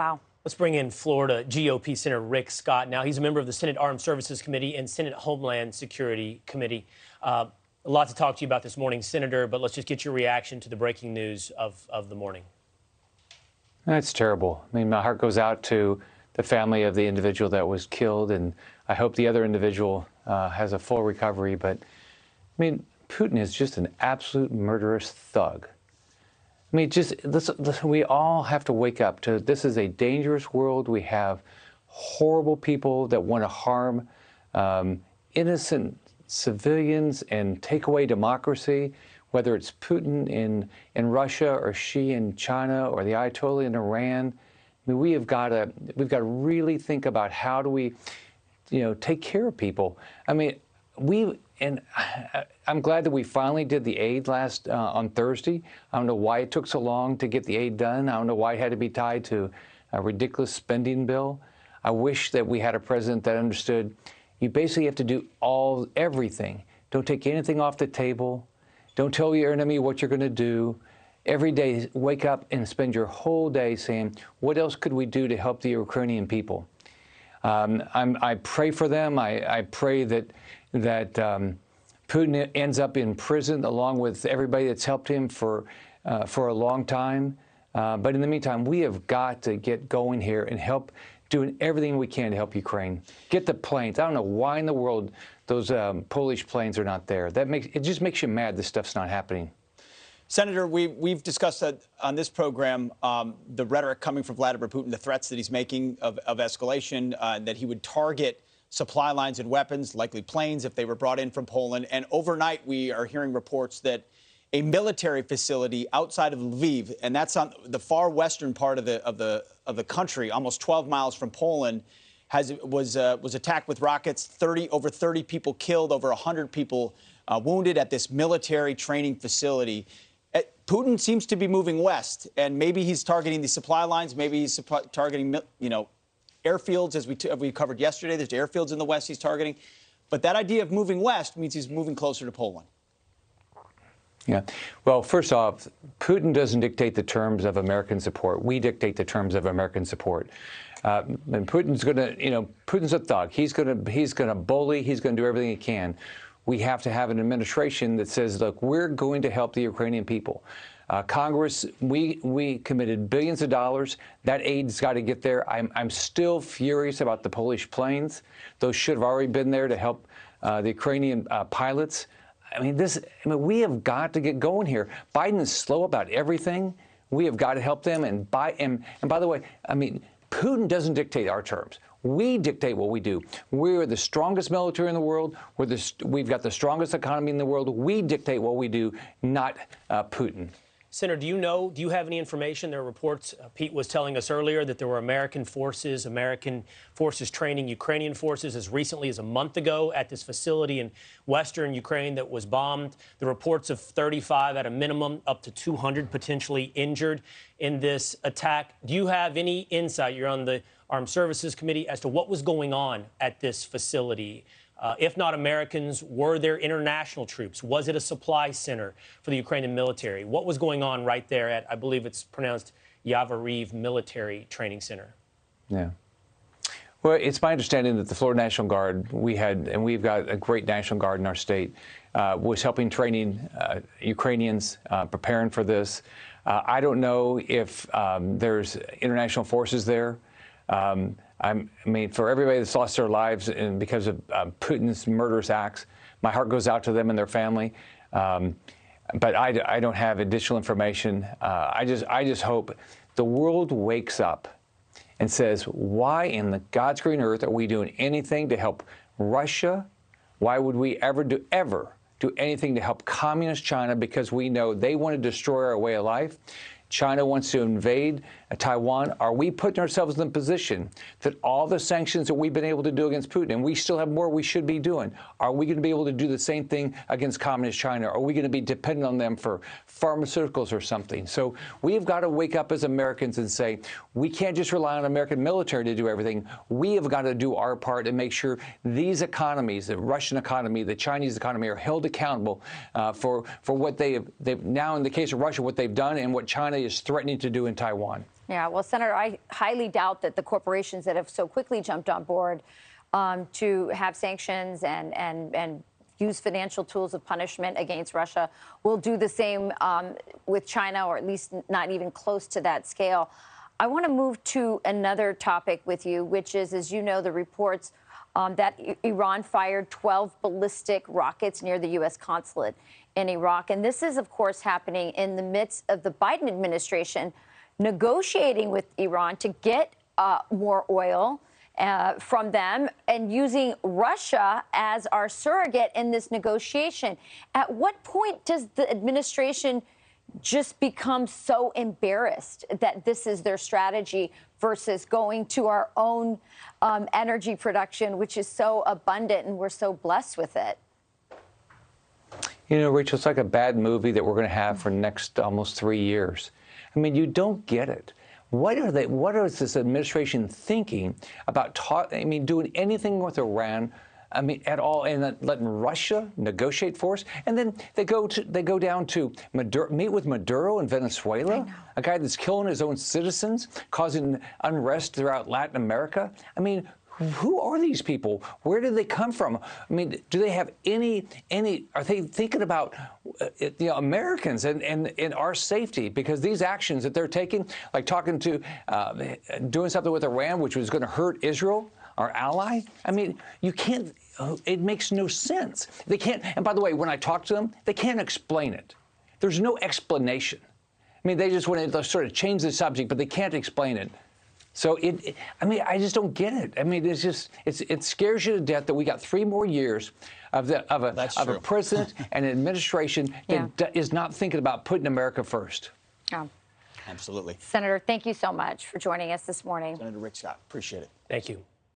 Wow. Let's bring in Florida GOP Senator Rick Scott. Now, he's a member of the Senate Armed Services Committee and Senate Homeland Security Committee. A lot to talk to you about this morning, Senator, but let's just get your reaction to the breaking news of the morning. That's terrible. I mean, my heart goes out to the family of the individual that was killed, and I hope the other individual has a full recovery. But, I mean, Putin is just an absolute murderous thug. I mean, just listen, we all have to wake up to this is a dangerous world. We have horrible people that want to harm innocent civilians and take away democracy, whether it's Putin in Russia or Xi in China or the Ayatollah in Iran. I mean, we've got to really think about how do we, take care of people. I mean, I'm glad that we finally did the aid on Thursday. I don't know why it took so long to get the aid done. I don't know why it had to be tied to a ridiculous spending bill. I wish that we had a president that understood you basically have to do everything. Don't take anything off the table. Don't tell your enemy what you're going to do. Every day, wake up and spend your whole day saying, what else could we do to help the Ukrainian people? I pray for them. I pray that Putin ends up in prison along with everybody that's helped him for a long time. But in the meantime, we have got to get going here and help doing everything we can to help Ukraine. Get the planes. I don't know why in the world those Polish planes are not there. It just makes you mad this stuff's not happening. Senator, we've discussed that on this program, the rhetoric coming from Vladimir Putin, the threats that he's making of escalation, that he would target supply lines and weapons, likely planes, if they were brought in from Poland. And overnight, we are hearing reports that a military facility outside of Lviv, and that's on the far western part of the country, almost 12 miles from Poland, was attacked with rockets. Over 30 people killed, over 100 people wounded at this military training facility. Putin seems to be moving west, and maybe he's targeting the supply lines. Maybe he's targeting, airfields, as we covered yesterday. There's airfields in the west he's targeting. But that idea of moving west means he's moving closer to Poland. Yeah. Well, first off, Putin doesn't dictate the terms of American support. We dictate the terms of American support. And Putin's going to, Putin's a thug. He's going to bully. He's going to do everything he can. We have to have an administration that says, look, we're going to help the Ukrainian people. Congress, we committed billions of dollars. That aid's got to get there. I'm still furious about the Polish planes. Those should have already been there to help the Ukrainian pilots. We have got to get going here. Biden is slow about everything. We have got to help them. And by the way, Putin doesn't dictate our terms. We dictate what we do. We're the strongest military in the world. We've got the strongest economy in the world. We dictate what we do, not Putin. Senator, do you have any information? There are reports, Pete was telling us earlier, that there were American forces training Ukrainian forces as recently as a month ago at this facility in western Ukraine that was bombed. The reports of 35 at a minimum, up to 200 potentially injured in this attack. Do you have any insight? You're on the Armed Services Committee as to what was going on at this facility. If not Americans, were there international troops? Was it a supply center for the Ukrainian military? What was going on right there at, I believe it's pronounced Yavoriv Military Training Center? Yeah. Well, it's my understanding that the Florida National Guard, we've got a great National Guard in our state, was helping training Ukrainians, preparing for this. I don't know if there's international forces there. For everybody that's lost their lives because of Putin's murderous acts, my heart goes out to them and their family. But I don't have additional information. I just hope the world wakes up and says, why in the God's green earth are we doing anything to help Russia? Why would we ever do anything to help communist China? Because we know they want to destroy our way of life. China wants to invade Taiwan. Are we putting ourselves in the position that all the sanctions that we've been able to do against Putin, and we still have more we should be doing, are we going to be able to do the same thing against communist China? Are we going to be dependent on them for pharmaceuticals or something? So we've got to wake up as Americans and say, we can't just rely on American military to do everything. We have got to do our part and make sure these economies, the Russian economy, the Chinese economy, are held accountable for what they've now, in the case of Russia, what they've done and what China is threatening to do in Taiwan. Yeah, well, Senator, I highly doubt that the corporations that have so quickly jumped on board to have sanctions and use financial tools of punishment against Russia will do the same with China, or at least not even close to that scale. I want to move to another topic with you, which is, as you know, the reports that Iran fired 12 ballistic rockets near the U.S. consulate in Iraq. And this is, of course, happening in the midst of the Biden administration negotiating with Iran to get more oil from them and using Russia as our surrogate in this negotiation. At what point does the administration just become so embarrassed that this is their strategy versus going to our own energy production, which is so abundant and we're so blessed with it? You know, Rachel, it's like a bad movie that we're going to have for next almost 3 years. I mean, you don't get it. What is this administration thinking about doing anything with Iran, at all, and letting Russia negotiate for us? And then they go down to meet with Maduro in Venezuela, a guy that's killing his own citizens, causing unrest throughout Latin America. I mean, who are these people? Where did they come from? I mean, do they have any? Are they thinking about Americans and our safety? Because these actions that they're taking, like doing something with Iran, which was going to hurt Israel, our ally. I mean, you can't. It makes no sense. They can't. And by the way, when I talk to them, they can't explain it. There's no explanation. I mean, they just want to sort of change the subject, but they can't explain it. So I just don't get it. I mean, it scares you to death that we got 3 more years of a president and an administration that is not thinking about putting America first. Yeah. Absolutely. Senator, thank you so much for joining us this morning. Senator Rick Scott, appreciate it. Thank you.